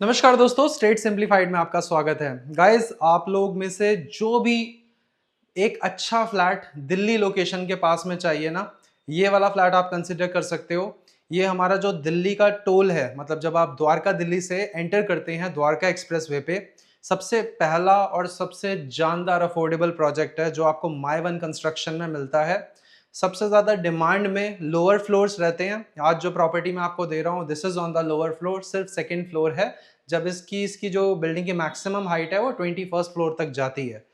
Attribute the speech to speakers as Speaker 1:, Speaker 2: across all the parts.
Speaker 1: नमस्कार दोस्तों, state simplified में आपका स्वागत है। गाइस, आप लोग में से जो भी एक अच्छा फ्लैट दिल्ली लोकेशन के पास में चाहिए ना, ये वाला फ्लैट आप कंसिडर कर सकते हो। ये हमारा जो दिल्ली का टोल है, मतलब जब आप द्वारका दिल्ली से एंटर करते हैं द्वारका एक्सप्रेसवे पे, सबसे पहला और सबसे जानदार अफोर्डेबल प्रोजेक्ट है जो आपको माई वन कंस्ट्रक्शन में मिलता है। सबसे ज़्यादा डिमांड में लोअर फ्लोर्स रहते हैं। आज जो प्रॉपर्टी मैं आपको दे रहा हूँ, this is on the lower floor, सिर्फ सेकेंड फ्लोर है। जब इसकी जो बिल्डिंग की मैक्सिमम हाइट है वो 21st फ्लोर तक जाती है।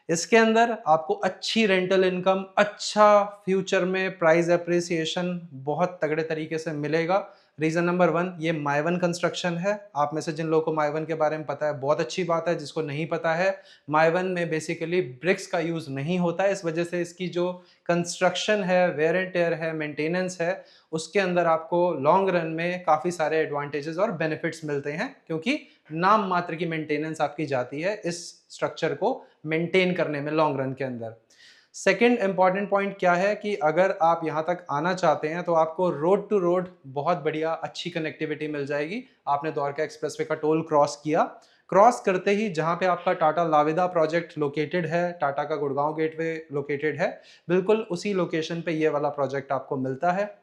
Speaker 1: इसके अंदर आपको अच्छी रेंटल इनकम, अच्छा फ्यूचर में प्राइस एप्रिसिएशन बहुत तगड़े तरीके से मिलेगा। रीजन नंबर वन, ये माई वन कंस्ट्रक्शन है। आप में से जिन लोगों को माई वन के बारे में पता है बहुत अच्छी बात है, जिसको नहीं पता है, माई वन में बेसिकली ब्रिक्स का यूज नहीं होता है। इस वजह से इसकी जो कंस्ट्रक्शन है, वेयर एंड टेयर है, मेंटेनेंस है, उसके अंदर आपको लॉन्ग रन में काफी सारे एडवांटेजेस और बेनिफिट्स मिलते हैं, क्योंकि नाम मात्र की मेंटेनेंस आपकी जाती है इस स्ट्रक्चर को मेंटेन करने में लॉन्ग रन के अंदर। सेकंड इंपॉर्टेंट पॉइंट क्या है कि अगर आप यहाँ तक आना चाहते हैं तो आपको रोड टू रोड बहुत बढ़िया अच्छी कनेक्टिविटी मिल जाएगी। आपने द्वारका एक्सप्रेसवे का टोल क्रॉस किया, क्रॉस करते ही जहाँ पे आपका टाटा लाविदा प्रोजेक्ट लोकेटेड है, टाटा का गुड़गांव गेटवे लोकेटेड है, बिल्कुल उसी लोकेशन पे ये वाला प्रोजेक्ट आपको मिलता है।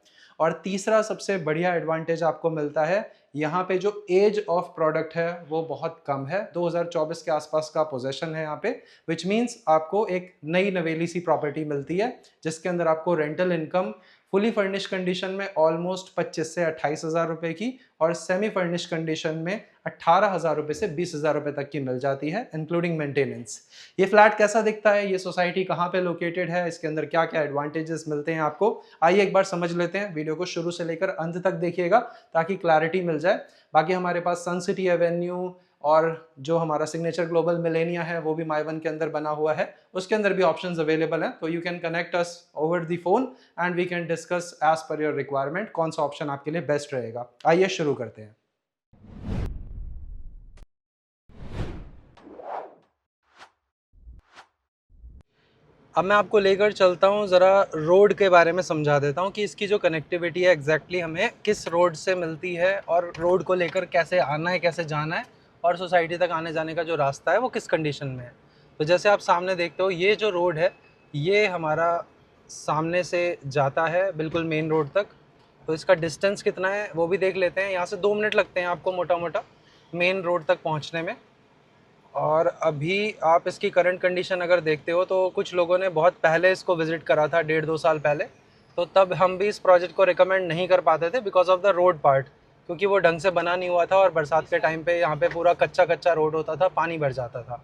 Speaker 1: और तीसरा सबसे बढ़िया एडवांटेज आपको मिलता है, यहाँ पे जो एज ऑफ प्रोडक्ट है वो बहुत कम है। 2024 के आसपास का पोजेशन है यहाँ पे, विच मीन्स आपको एक नई नवेली सी प्रॉपर्टी मिलती है जिसके अंदर आपको rental income fully furnish condition में ऑलमोस्ट 25 से 28 हज़ार रुपए की, और सेमी फर्निश कंडीशन में 18 हज़ार रुपए से 20 हज़ार रुपए तक की मिल जाती है, इंक्लूडिंग मेंटेनेंस। ये फ्लैट कैसा दिखता है, ये सोसाइटी कहाँ पे लोकेटेड है, इसके अंदर क्या क्या एडवांटेजेस मिलते हैं आपको, आइए एक बार समझ लेते हैं। वीडियो को शुरू से लेकर अंत तक देखिएगा ताकि क्लैरिटी मिल जाए। बाकी हमारे पास सन सिटी एवेन्यू और जो हमारा सिग्नेचर ग्लोबल मिलेनिया है वो भी माई वन के अंदर बना हुआ है, उसके अंदर भी ऑप्शंस अवेलेबल हैं। तो you can connect us over the phone and we can discuss as per your requirement कौन सा ऑप्शन आपके लिए बेस्ट रहेगा। आइए शुरू करते हैं। अब मैं आपको लेकर चलता हूँ, ज़रा रोड के बारे में समझा देता हूँ कि इसकी जो कनेक्टिविटी है एग्जैक्टली हमें किस रोड से मिलती है, और रोड को लेकर कैसे आना है, कैसे जाना है, और सोसाइटी तक आने जाने का जो रास्ता है वो किस कंडीशन में है। तो जैसे आप सामने देखते हो, ये जो रोड है ये हमारा सामने से जाता है बिल्कुल मेन रोड तक। तो इसका डिस्टेंस कितना है वो भी देख लेते हैं। यहाँ से 2 मिनट लगते हैं आपको मोटा मोटा मेन रोड तक पहुँचने में। और अभी आप इसकी करंट कंडीशन अगर देखते हो तो कुछ लोगों ने बहुत पहले इसको विज़िट करा था, 1.5-2 साल पहले, तो तब हम भी इस प्रोजेक्ट को रिकमेंड नहीं कर पाते थे because of the road part, क्योंकि वो ढंग से बना नहीं हुआ था और बरसात के टाइम पे यहाँ पे पूरा कच्चा कच्चा रोड होता था, पानी भर जाता था।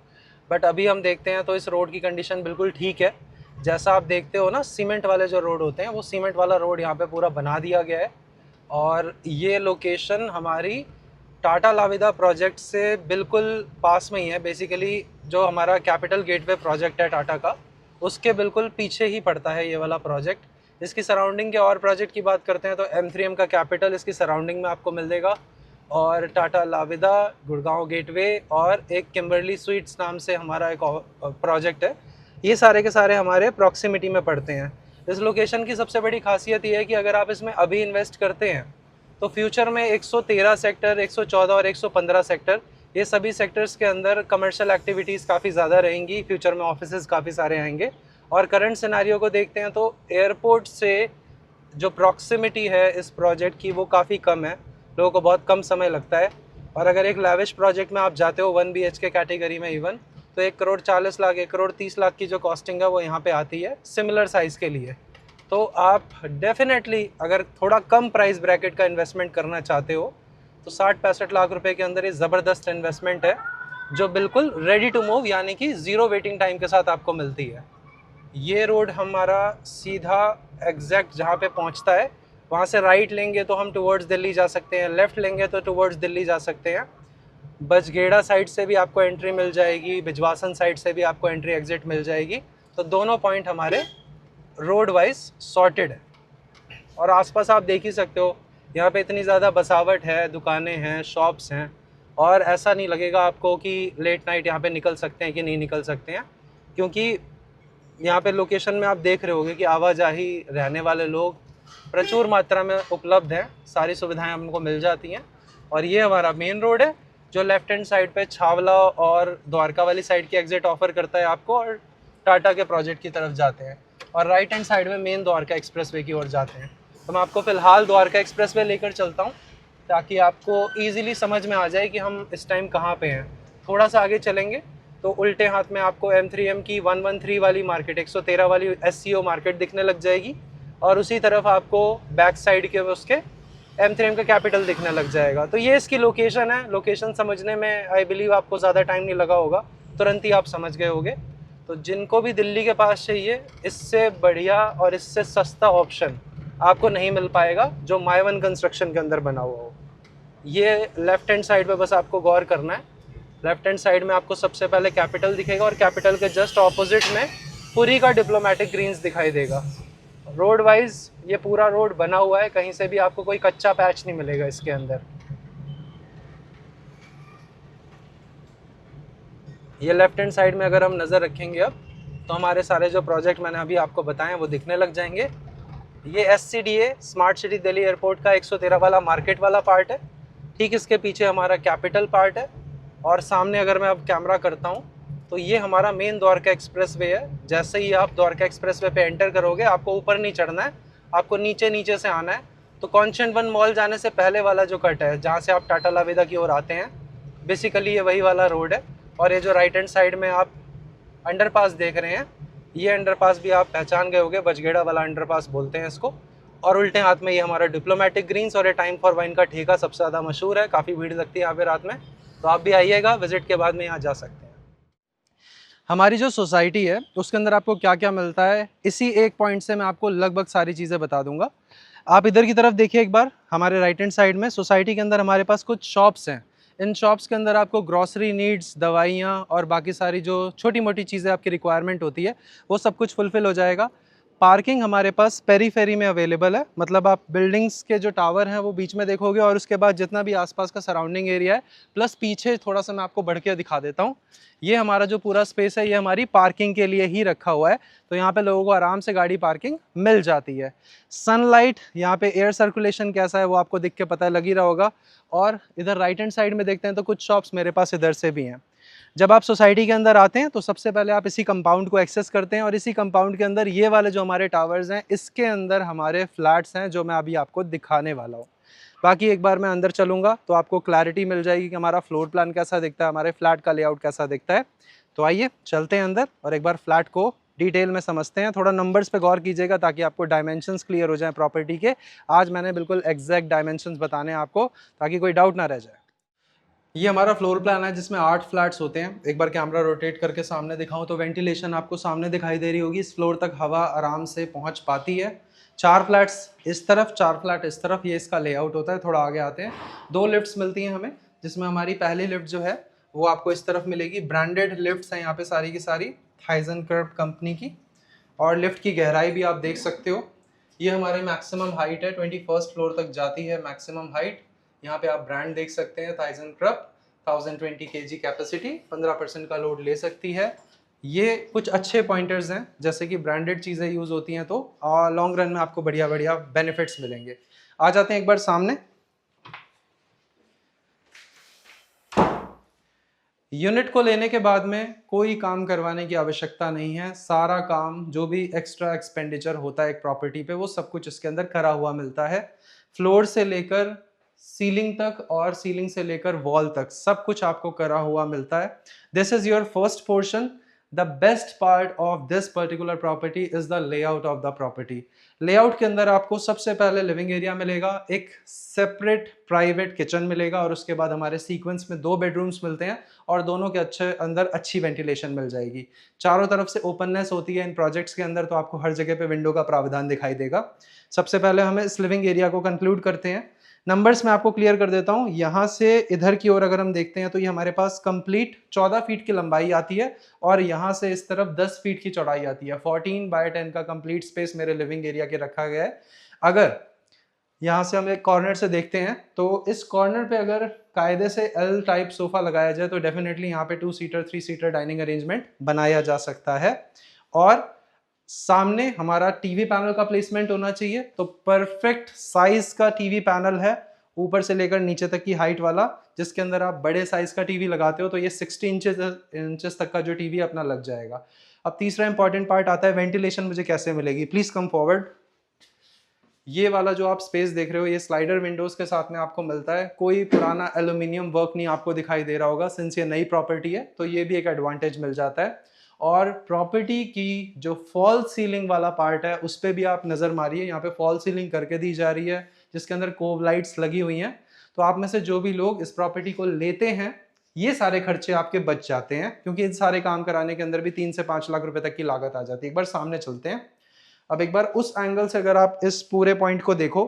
Speaker 1: बट अभी हम देखते हैं तो इस रोड की कंडीशन बिल्कुल ठीक है। जैसा आप देखते हो ना, सीमेंट वाले जो रोड होते हैं वो सीमेंट वाला रोड यहाँ पे पूरा बना दिया गया है। और ये लोकेशन हमारी टाटा लाविदा प्रोजेक्ट से बिल्कुल पास में ही है। बेसिकली जो हमारा कैपिटल गेटवे प्रोजेक्ट है टाटा का, उसके बिल्कुल पीछे ही पड़ता है ये वाला प्रोजेक्ट। इसकी सराउंडिंग के और प्रोजेक्ट की बात करते हैं तो M3M का कैपिटल इसकी सराउंडिंग में आपको मिल देगा, और टाटा लाविदा, गुड़गांव गेटवे, और एक किम्बरली स्वीट्स नाम से हमारा एक प्रोजेक्ट है। ये सारे के सारे हमारे प्रॉक्सिमिटी में पड़ते हैं। इस लोकेशन की सबसे बड़ी खासियत ये है कि अगर आप इसमें अभी इन्वेस्ट करते हैं तो फ्यूचर में 113 सेक्टर, 114 और 115 सेक्टर, ये सभी सेक्टर्स के अंदर कमर्शियल एक्टिविटीज़ काफ़ी ज़्यादा रहेंगी। फ्यूचर में ऑफिसेज काफ़ी सारे आएंगे। और करंट सिनेरियो को देखते हैं तो एयरपोर्ट से जो प्रॉक्सिमिटी है इस प्रोजेक्ट की वो काफ़ी कम है, लोगों को बहुत कम समय लगता है। और अगर एक लैविश प्रोजेक्ट में आप जाते हो 1 BHK कैटेगरी में इवन, तो 1,40,00,000, 1,30,00,000 की जो कॉस्टिंग है वो यहाँ पे आती है सिमिलर साइज़ के लिए। तो आप डेफिनेटली अगर थोड़ा कम प्राइस ब्रैकेट का इन्वेस्टमेंट करना चाहते हो तो 60-65 लाख रुपए के अंदर ये ज़बरदस्त इन्वेस्टमेंट है जो बिल्कुल रेडी टू मूव, यानी कि ज़ीरो वेटिंग टाइम के साथ आपको मिलती है। ये रोड हमारा सीधा एग्जैक्ट जहाँ पे पहुँचता है, वहाँ से राइट लेंगे तो हम टुवर्ड्स दिल्ली जा सकते हैं, लेफ़्ट लेंगे तो टुवर्ड्स दिल्ली जा सकते हैं। बजगेड़ा साइड से भी आपको एंट्री मिल जाएगी, बिजवासन साइड से भी आपको एंट्री एग्जिट मिल जाएगी। तो दोनों पॉइंट हमारे रोड वाइज सॉर्टेड है। और आसपास आप देख ही सकते हो, यहाँ पे इतनी ज़्यादा बसावट है, दुकानें हैं, शॉप्स हैं, और ऐसा नहीं लगेगा आपको कि लेट नाइट यहाँ पे निकल सकते हैं कि नहीं निकल सकते हैं, क्योंकि यहाँ पे लोकेशन में आप देख रहे होंगे कि आवाजाही, रहने वाले लोग प्रचुर मात्रा में उपलब्ध हैं, सारी सुविधाएं हमको मिल जाती हैं। और ये हमारा मेन रोड है जो लेफ्ट हैंड साइड पे छावला और द्वारका वाली साइड की एग्जिट ऑफर करता है आपको, और टाटा के प्रोजेक्ट की तरफ जाते हैं, और राइट हैंड साइड में मेन द्वारका एक्सप्रेसवे की ओर जाते हैं। तो मैं आपको फ़िलहाल द्वारका एक्सप्रेसवे लेकर चलता हूँ ताकि आपको ईजिली समझ में आ जाए कि हम इस टाइम कहाँ पे हैं। थोड़ा सा आगे चलेंगे तो उल्टे हाथ में आपको M3M की 113 वाली मार्केट, 113 वाली SCO मार्केट दिखने लग जाएगी, और उसी तरफ आपको बैक साइड के उसके M3M का कैपिटल दिखने लग जाएगा। तो ये इसकी लोकेशन है। लोकेशन समझने में आई बिलीव आपको ज़्यादा टाइम नहीं लगा होगा, तुरंत ही आप समझ गए होंगे। तो जिनको भी दिल्ली के पास चाहिए, इससे बढ़िया और इससे सस्ता ऑप्शन आपको नहीं मिल पाएगा जो माय1 कंस्ट्रक्शन के अंदर बना हुआ हो। ये लेफ्ट हैंड साइड पे बस आपको गौर करना है। लेफ्ट हैंड साइड में आपको सबसे पहले कैपिटल दिखेगा, और कैपिटल के जस्ट ऑपोजिट में पुरी का डिप्लोमेटिक ग्रीन्स दिखाई देगा। रोड वाइज ये पूरा रोड बना हुआ है, कहीं से भी आपको कोई कच्चा पैच नहीं मिलेगा इसके अंदर। ये लेफ्ट हैंड साइड में अगर हम नज़र रखेंगे अब, तो हमारे सारे जो प्रोजेक्ट मैंने अभी आपको बताए वो दिखने लग जाएंगे। ये SCDA smart city Delhi airport का 113 वाला मार्केट वाला पार्ट है। ठीक इसके पीछे हमारा कैपिटल पार्ट है, और सामने अगर मैं अब कैमरा करता हूँ तो ये हमारा मेन द्वारका एक्सप्रेसवे है। जैसे ही आप द्वारका एक्सप्रेसवे पे एंटर करोगे, आपको ऊपर नहीं चढ़ना है, आपको नीचे नीचे से आना है। तो कॉन्शेंट वन मॉल जाने से पहले वाला जो कट है, जहाँ से आप टाटा लावेदा की ओर आते हैं, बेसिकली ये वही वाला रोड है। और ये जो राइट हैंड साइड में आप अंडरपास देख रहे हैं, ये अंडरपास भी आप पहचान गए होंगे, बजगेड़ा वाला अंडरपास बोलते हैं इसको। और उल्टे हाथ में ये हमारा डिप्लोमेटिक ग्रीन्स और ये टाइम फॉर वाइन का ठेका सबसे ज़्यादा मशहूर है। काफ़ी भीड़ लगती है यहाँ पे रात में, तो आप भी आइएगा, विजिट के बाद में यहाँ जा सकते हैं। हमारी जो सोसाइटी है उसके अंदर आपको क्या क्या मिलता है, इसी एक पॉइंट से मैं आपको लगभग सारी चीज़ें बता दूंगा। आप इधर की तरफ देखिए एक बार, हमारे राइट हैंड साइड में सोसाइटी के अंदर हमारे पास कुछ शॉप्स हैं। इन शॉप्स के अंदर आपको ग्रॉसरी नीड्स, दवाइयाँ और बाकी सारी जो छोटी मोटी चीज़ें आपकी रिक्वायरमेंट होती है वो सब कुछ फुलफ़िल हो जाएगा। पार्किंग हमारे पास पेरीफेरी में अवेलेबल है, मतलब आप बिल्डिंग्स के जो टावर हैं वो बीच में देखोगे, और उसके बाद जितना भी आसपास का सराउंडिंग एरिया है, प्लस पीछे थोड़ा सा मैं आपको बढ़ के दिखा देता हूँ। ये हमारा जो पूरा स्पेस है ये हमारी पार्किंग के लिए ही रखा हुआ है, तो यहाँ पे लोगों को आराम से गाड़ी पार्किंग मिल जाती है। सनलाइट, यहाँ पे एयर सर्कुलेशन कैसा है वो आपको दिख के पता लग ही रहा होगा। और इधर राइट हैंड साइड में देखते हैं तो कुछ शॉप्स मेरे पास इधर से भी हैं। जब आप सोसाइटी के अंदर आते हैं तो सबसे पहले आप इसी कंपाउंड को एक्सेस करते हैं, और इसी कंपाउंड के अंदर ये वाले जो हमारे टावर्स हैं, इसके अंदर हमारे फ्लैट्स हैं जो मैं अभी आपको दिखाने वाला हूँ। बाकी एक बार मैं अंदर चलूँगा तो आपको क्लैरिटी मिल जाएगी कि हमारा फ्लोर प्लान कैसा दिखता है, हमारे फ्लैट का लेआउट कैसा दिखता है। तो आइए चलते हैं अंदर और एक बार फ्लैट को डिटेल में समझते हैं। थोड़ा नंबर्स पे गौर कीजिएगा ताकि आपको डायमेंशंस क्लियर हो जाएं प्रॉपर्टी के। आज मैंने बिल्कुल एग्जैक्ट डायमेंशंस बताने हैं आपको, ताकि कोई डाउट ना रह जाए। ये हमारा फ्लोर प्लान है जिसमें 8 फ्लैट्स होते हैं। एक बार कैमरा रोटेट करके सामने दिखाऊं तो वेंटिलेशन आपको सामने दिखाई दे रही होगी। इस फ्लोर तक हवा आराम से पहुंच पाती है। 4 फ्लैट्स इस तरफ, 4 फ्लैट इस तरफ, ये इसका लेआउट होता है। थोड़ा आगे आते हैं, 2 लिफ्ट्स मिलती हैं हमें, जिसमें हमारी पहली लिफ्ट जो है वो आपको इस तरफ मिलेगी। ब्रांडेड लिफ्ट्स हैं यहाँ पे सारी की सारी, थाइजनकर्व कंपनी की। और लिफ्ट की गहराई भी आप देख सकते हो। ये हमारी मैक्सिमम हाइट है, 21st फ्लोर तक जाती है मैक्सिमम हाइट। यहाँ पे आप ब्रांड देख सकते हैं, थाइजनकर्व, 1020 kg कैपेसिटी, 15% का लोड ले सकती है। ये कुछ अच्छे पॉइंटर्स हैं, जैसे कि ब्रांडेड चीज़ें यूज़ होती हैं तो लॉन्ग रन में आपको बढ़िया बढ़िया बेनिफिट्स मिलेंगे। आ जाते हैं एक बार सामने। यूनिट को लेने के बाद में कोई काम करवाने की आवश्यकता नहीं है। सारा काम जो भी एक्स्ट्रा एक्सपेंडिचर होता है एक प्रॉपर्टी पे, वो सब कुछ इसके अंदर करा हुआ मिलता है। फ्लोर से लेकर सीलिंग तक और सीलिंग से लेकर वॉल तक सब कुछ आपको करा हुआ मिलता है। This is your first portion. The best part of this particular property is the layout of the property. Layout के अंदर आपको सबसे पहले लिविंग एरिया मिलेगा, एक सेपरेट प्राइवेट किचन मिलेगा, और उसके बाद हमारे सीक्वेंस में 2 बेडरूम्स मिलते हैं, और दोनों के अच्छे अंदर अच्छी वेंटिलेशन मिल जाएगी। चारों तरफ से ओपननेस होती है इन प्रोजेक्ट्स के अंदर, तो आपको हर जगह पे विंडो का प्रावधान दिखाई देगा। सबसे पहले हमें इस लिविंग एरिया को कंक्लूड करते हैं। नंबर्स मैं आपको क्लियर कर देता हूं। यहां से इधर की ओर अगर हम देखते हैं तो ये हमारे पास कंप्लीट 14 फीट की लंबाई आती है, और यहां से इस तरफ 10 फीट की चौड़ाई आती है। 14/10 का कंप्लीट स्पेस मेरे लिविंग एरिया के रखा गया है। अगर यहाँ से हम एक कॉर्नर से देखते हैं तो इस कॉर्नर पे अगर कायदे से एल टाइप सोफा लगाया जाए तो डेफिनेटली यहाँ पे 2 सीटर 3 सीटर डाइनिंग अरेंजमेंट बनाया जा सकता है। और सामने हमारा टीवी पैनल का प्लेसमेंट होना चाहिए, तो परफेक्ट साइज का टीवी पैनल है, ऊपर से लेकर नीचे तक की हाइट वाला, जिसके अंदर आप बड़े साइज का टीवी लगाते हो तो ये 60 इंचेस तक का जो टीवी अपना लग जाएगा। अब तीसरा इंपॉर्टेंट पार्ट आता है वेंटिलेशन मुझे कैसे मिलेगी। Please come forward. ये वाला जो आप स्पेस देख रहे हो ये स्लाइडर विंडोज के साथ में आपको मिलता है। कोई पुराना एल्यूमिनियम वर्क नहीं आपको दिखाई दे रहा होगा, सिंस ये नई प्रॉपर्टी है तो ये भी एक एडवांटेज मिल जाता है। और प्रॉपर्टी की जो फॉल सीलिंग वाला पार्ट है उस पर भी आप नज़र मारिए, यहाँ पे फॉल सीलिंग करके दी जा रही है जिसके अंदर कोव लाइट्स लगी हुई हैं। तो आप में से जो भी लोग इस प्रॉपर्टी को लेते हैं ये सारे खर्चे आपके बच जाते हैं, क्योंकि इन सारे काम कराने के अंदर भी 3 से 5 लाख रुपए तक की लागत आ जाती है। एक बार सामने चलते हैं। अब एक बार उस एंगल से अगर आप इस पूरे पॉइंट को देखो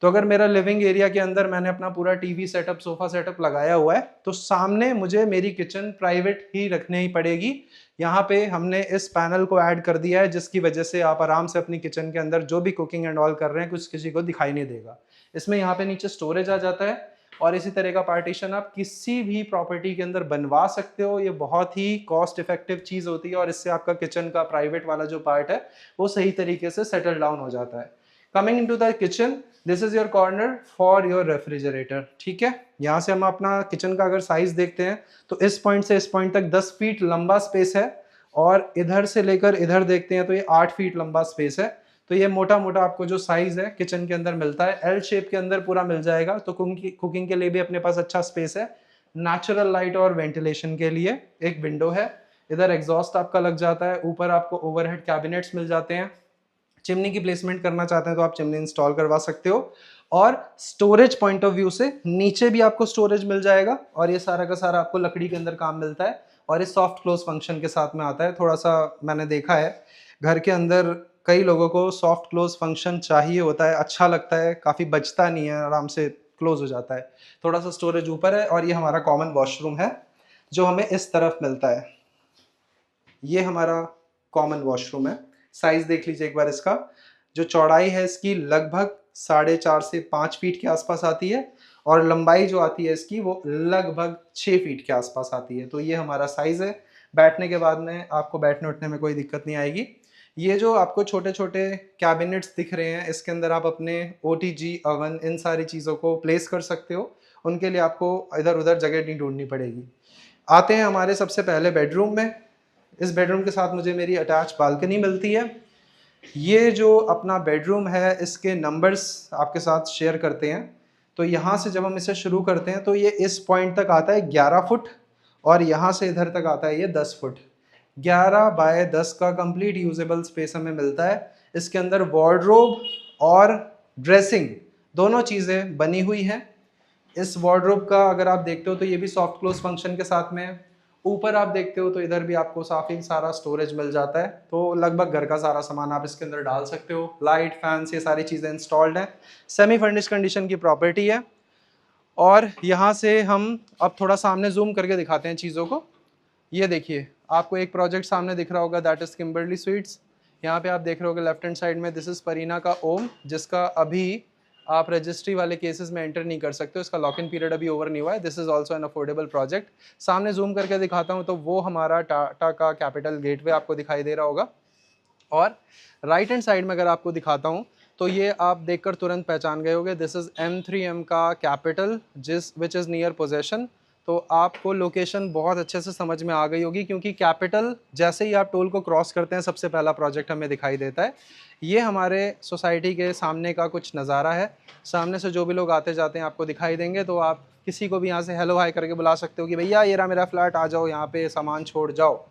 Speaker 1: तो अगर मेरा लिविंग एरिया के अंदर मैंने अपना पूरा टीवी सेटअप, सोफा सेटअप लगाया हुआ है तो सामने मुझे मेरी किचन प्राइवेट ही रखनी ही पड़ेगी। यहाँ पे हमने इस पैनल को ऐड कर दिया है जिसकी वजह से आप आराम से अपनी किचन के अंदर जो भी कुकिंग एंड ऑल कर रहे हैं कुछ किसी को दिखाई नहीं देगा। इसमें यहाँ पे नीचे स्टोरेज आ जाता है और इसी तरह का पार्टीशन आप किसी भी प्रॉपर्टी के अंदर बनवा सकते हो। ये बहुत ही कॉस्ट इफेक्टिव चीज होती है और इससे आपका किचन का प्राइवेट वाला जो पार्ट है वो सही तरीके से सेटल डाउन हो जाता है। Coming into the kitchen, this is your corner for your refrigerator. ठीक है, यहाँ से हम अपना किचन का अगर साइज देखते हैं तो इस पॉइंट से इस पॉइंट तक 10 फीट लंबा स्पेस है और इधर से लेकर इधर देखते हैं तो ये 8 फीट लंबा स्पेस है। तो ये मोटा मोटा आपको जो साइज है किचन के अंदर मिलता है, एल शेप के अंदर पूरा मिल जाएगा। तो कुकिंग के लिए भी अपने पास अच्छा स्पेस है। नेचुरल लाइट और वेंटिलेशन के लिए एक विंडो है, इधर एग्जॉस्ट आपका लग जाता है, ऊपर आपको ओवरहेड कैबिनेट्स मिल जाते हैं। चिमनी की प्लेसमेंट करना चाहते हैं तो आप चिमनी इंस्टॉल करवा सकते हो। और स्टोरेज पॉइंट ऑफ व्यू से नीचे भी आपको स्टोरेज मिल जाएगा और ये सारा का सारा आपको लकड़ी के अंदर काम मिलता है और ये सॉफ्ट क्लोज फंक्शन के साथ में आता है। थोड़ा सा मैंने देखा है घर के अंदर कई लोगों को सॉफ्ट क्लोज फंक्शन चाहिए होता है, अच्छा लगता है, काफ़ी बचता नहीं है, आराम से क्लोज हो जाता है। थोड़ा सा स्टोरेज ऊपर है और ये हमारा कॉमन वॉशरूम है जो हमें इस तरफ मिलता है। ये हमारा कॉमन वॉशरूम है। साइज देख लीजिए एक बार इसका। जो चौड़ाई है इसकी लगभग 4.5 से 5 फीट के आसपास आती है और लंबाई जो आती है इसकी वो लगभग 6 फीट के आसपास आती है। तो ये हमारा साइज है। बैठने के बाद में आपको बैठने उठने में कोई दिक्कत नहीं आएगी। ये जो आपको छोटे छोटे कैबिनेट्स दिख रहे हैं इसके अंदर आप अपने ओटीजी ओवन इन सारी चीज़ों को प्लेस कर सकते हो। उनके लिए आपको इधर उधर जगह नहीं ढूंढनी पड़ेगी। आते हैं हमारे सबसे पहले बेडरूम में। इस बेडरूम के साथ मुझे मेरी अटैच बालकनी मिलती है। ये जो अपना बेडरूम है इसके नंबर्स आपके साथ शेयर करते हैं। तो यहाँ से जब हम इसे शुरू करते हैं तो ये इस पॉइंट तक आता है 11 फुट और यहाँ से इधर तक आता है ये 10 फुट। 11 बाय 10 का कंप्लीट यूजेबल स्पेस हमें मिलता है। इसके अंदर वार्डरोब और ड्रेसिंग दोनों चीज़ें बनी हुई हैं। इस वार्डरोब का अगर आप देखते हो तो ये भी सॉफ्ट क्लोज फंक्शन के साथ में है। ऊपर आप देखते हो तो इधर भी आपको काफ़ी सारा स्टोरेज मिल जाता है। तो लगभग घर का सारा सामान आप इसके अंदर डाल सकते हो। लाइट, फैंस, ये सारी चीज़ें इंस्टॉल्ड हैं। सेमी फर्निश कंडीशन की प्रॉपर्टी है। और यहाँ से हम अब थोड़ा सामने जूम करके दिखाते हैं चीज़ों को। ये देखिए आपको एक प्रोजेक्ट सामने दिख रहा होगा, दैट इज़ किम्बर्ली स्वीट्स। यहाँ पे आप देख रहे होगे लेफ्ट हैंड साइड में, दिस इज़ परीना का ओम, जिसका अभी आप रजिस्ट्री वाले केसेस में एंटर नहीं कर सकते हो, इसका लॉक इन पीरियड अभी ओवर नहीं हुआ है। This is also an affordable project. सामने जूम करके दिखाता हूँ तो वो हमारा टाटा का कैपिटल गेटवे आपको दिखाई दे रहा होगा। और राइट हैंड साइड में अगर आपको दिखाता हूँ तो ये आप देखकर तुरंत पहचान गए होगे, दिस इज़ M3M का capital which is near possession. तो आपको लोकेशन बहुत अच्छे से समझ में आ गई होगी क्योंकि कैपिटल जैसे ही आप टोल को क्रॉस करते हैं सबसे पहला प्रोजेक्ट हमें दिखाई देता है। ये हमारे सोसाइटी के सामने का कुछ नज़ारा है। सामने से जो भी लोग आते जाते हैं आपको दिखाई देंगे, तो आप किसी को भी यहाँ से हेलो हाय करके बुला सकते हो कि भैया ये रहा मेरा फ्लैट, आ जाओ यहाँ पे सामान छोड़ जाओ।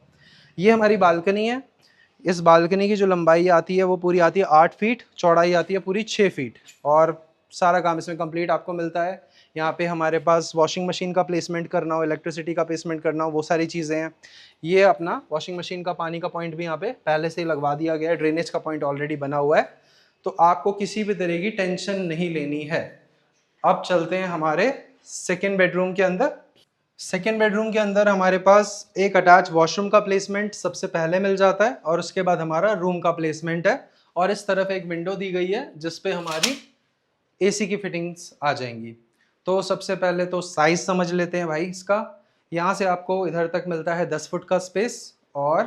Speaker 1: ये हमारी बालकनी है। इस बालकनी की जो लंबाई आती है वो पूरी आती है 8 फीट, चौड़ाई आती है पूरी 6 फीट और सारा काम इसमें कंप्लीट आपको मिलता है। यहाँ पे हमारे पास वॉशिंग मशीन का प्लेसमेंट करना हो, इलेक्ट्रिसिटी का प्लेसमेंट करना हो, वो सारी चीज़ें हैं। ये अपना वॉशिंग मशीन का पानी का पॉइंट भी यहाँ पे पहले से ही लगवा दिया गया है, ड्रेनेज का पॉइंट ऑलरेडी बना हुआ है, तो आपको किसी भी तरह की टेंशन नहीं लेनी है। अब चलते हैं हमारे सेकेंड बेडरूम के अंदर। सेकेंड बेडरूम के अंदर हमारे पास एक अटैच वॉशरूम का प्लेसमेंट सबसे पहले मिल जाता है और उसके बाद हमारा रूम का प्लेसमेंट है और इस तरफ एक विंडो दी गई है जिसपे हमारी एसी की फिटिंग्स आ जाएंगी। तो सबसे पहले तो साइज समझ लेते हैं भाई इसका। यहाँ से आपको इधर तक मिलता है 10 फुट का स्पेस और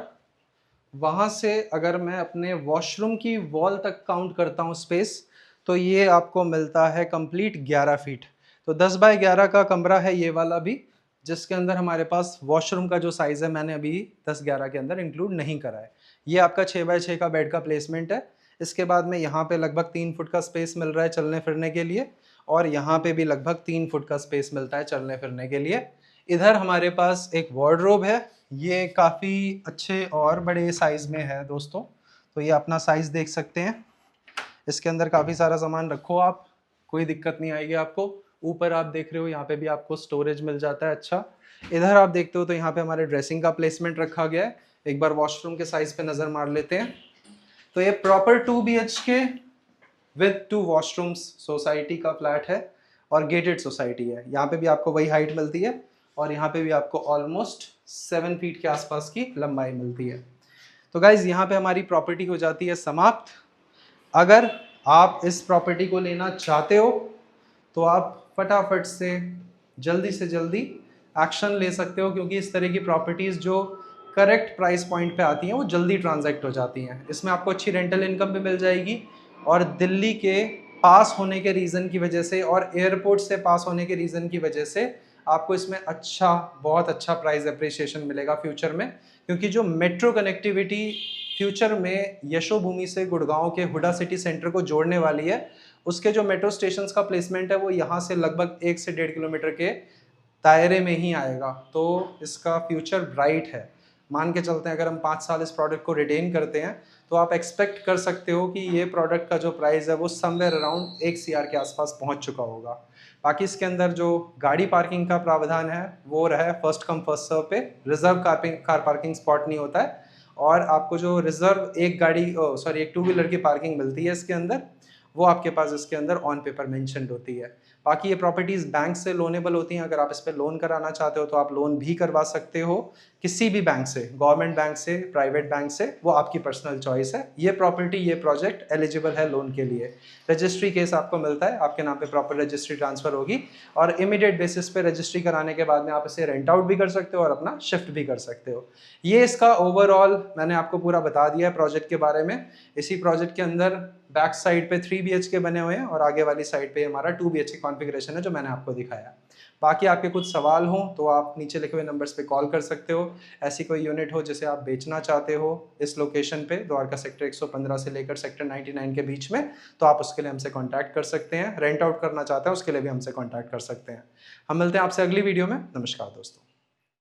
Speaker 1: वहाँ से अगर मैं अपने वॉशरूम की वॉल तक काउंट करता हूँ स्पेस तो ये आपको मिलता है कंप्लीट 11 फीट। तो 10 बाय 11 का कमरा है ये वाला भी, जिसके अंदर हमारे पास वॉशरूम का जो साइज़ है मैंने अभी 10-11 के अंदर इंक्लूड नहीं करा है। ये आपका 6 बाय 6 का बेड का प्लेसमेंट है। इसके बाद में यहाँ पे लगभग 3 फुट का स्पेस मिल रहा है चलने फिरने के लिए, और यहाँ पे भी लगभग 3 फुट का स्पेस मिलता है चलने फिरने के लिए। इधर हमारे पास एक वार्डरोब है, ये काफ़ी अच्छे और बड़े साइज़ में है दोस्तों। तो ये अपना साइज़ देख सकते हैं, इसके अंदर काफ़ी सारा सामान रखो आप, कोई दिक्कत नहीं आएगी आपको। ऊपर आप देख रहे हो यहाँ पे भी आपको स्टोरेज मिल जाता है अच्छा। इधर आप देखते हो तो यहाँ पे हमारे ड्रेसिंग का प्लेसमेंट रखा गया है। एक बार वॉशरूम के साइज़ पे नज़र मार लेते हैं। तो ये proper 2 BHK with 2 washrooms society का फ्लैट है और गेटेड सोसाइटी है। यहाँ पे भी आपको वही हाइट मिलती है और यहाँ पे भी आपको ऑलमोस्ट 7 फीट के आसपास की लंबाई मिलती है। तो गाइज यहाँ पे हमारी प्रॉपर्टी हो जाती है समाप्त। अगर आप इस प्रॉपर्टी को लेना चाहते हो तो आप फटाफट से जल्दी एक्शन ले सकते हो, क्योंकि इस तरह की प्रॉपर्टीज़ जो करेक्ट प्राइस पॉइंट पे आती हैं वो जल्दी ट्रांजैक्ट हो जाती हैं। इसमें आपको अच्छी रेंटल इनकम भी मिल जाएगी, और दिल्ली के पास होने के रीज़न की वजह से और एयरपोर्ट से पास होने के रीज़न की वजह से आपको इसमें अच्छा, बहुत अच्छा प्राइस अप्रिसिएशन मिलेगा फ्यूचर में। क्योंकि जो मेट्रो कनेक्टिविटी फ्यूचर में यशोभूमि से गुड़गांव के हुडा सिटी सेंटर को जोड़ने वाली है, उसके जो मेट्रो स्टेशन का प्लेसमेंट है वो यहाँ से लगभग 1 से 1.5 किलोमीटर के दायरे में ही आएगा। तो इसका फ्यूचर ब्राइट है। मान के चलते हैं अगर हम 5 साल इस प्रोडक्ट को रिटेन करते हैं तो आप एक्सपेक्ट कर सकते हो कि ये प्रोडक्ट का जो प्राइस है वो समवेयर अराउंड 1 CR के आसपास पहुंच चुका होगा। बाकी इसके अंदर जो गाड़ी पार्किंग का प्रावधान है वो रहा है फर्स्ट कम फर्स्ट सर्व पे, रिजर्व कार पार्किंग स्पॉट नहीं होता है, और आपको जो रिजर्व एक 2 व्हीलर की पार्किंग मिलती है इसके अंदर, वो आपके पास इसके अंदर ऑन पेपर मेंशन्ड होती है। बाकी ये प्रॉपर्टीज़ बैंक से लोनेबल होती हैं। अगर आप इस पर लोन कराना चाहते हो तो आप लोन भी करवा सकते हो किसी भी बैंक से, गवर्नमेंट बैंक से, प्राइवेट बैंक से, वो आपकी पर्सनल चॉइस है। ये प्रॉपर्टी, ये प्रोजेक्ट एलिजिबल है लोन के लिए। रजिस्ट्री केस आपको मिलता है, आपके नाम पे प्रॉपर रजिस्ट्री ट्रांसफर होगी और इमीडिएट बेसिस पे रजिस्ट्री कराने के बाद में आप इसे रेंट आउट भी कर सकते हो और अपना शिफ्ट भी कर सकते हो। ये इसका ओवरऑल मैंने आपको पूरा बता दिया है प्रोजेक्ट के बारे में। इसी प्रोजेक्ट के अंदर बैक साइड पे 3 BHK बने हुए हैं और आगे वाली साइड पे हमारा 2 BHK कॉन्फ़िगरेशन है जो मैंने आपको दिखाया। बाकी आपके कुछ सवाल हों तो आप नीचे लिखे हुए नंबर्स पे कॉल कर सकते हो। ऐसी कोई यूनिट हो जिसे आप बेचना चाहते हो इस लोकेशन पे, द्वारका सेक्टर 115 से लेकर सेक्टर 99 के बीच में, तो आप उसके लिए हमसे कॉन्टैक्ट कर सकते हैं। रेंट आउट करना चाहते हैं उसके लिए भी हमसे कॉन्टैक्ट कर सकते हैं। हम मिलते हैं आपसे अगली वीडियो में। नमस्कार दोस्तों।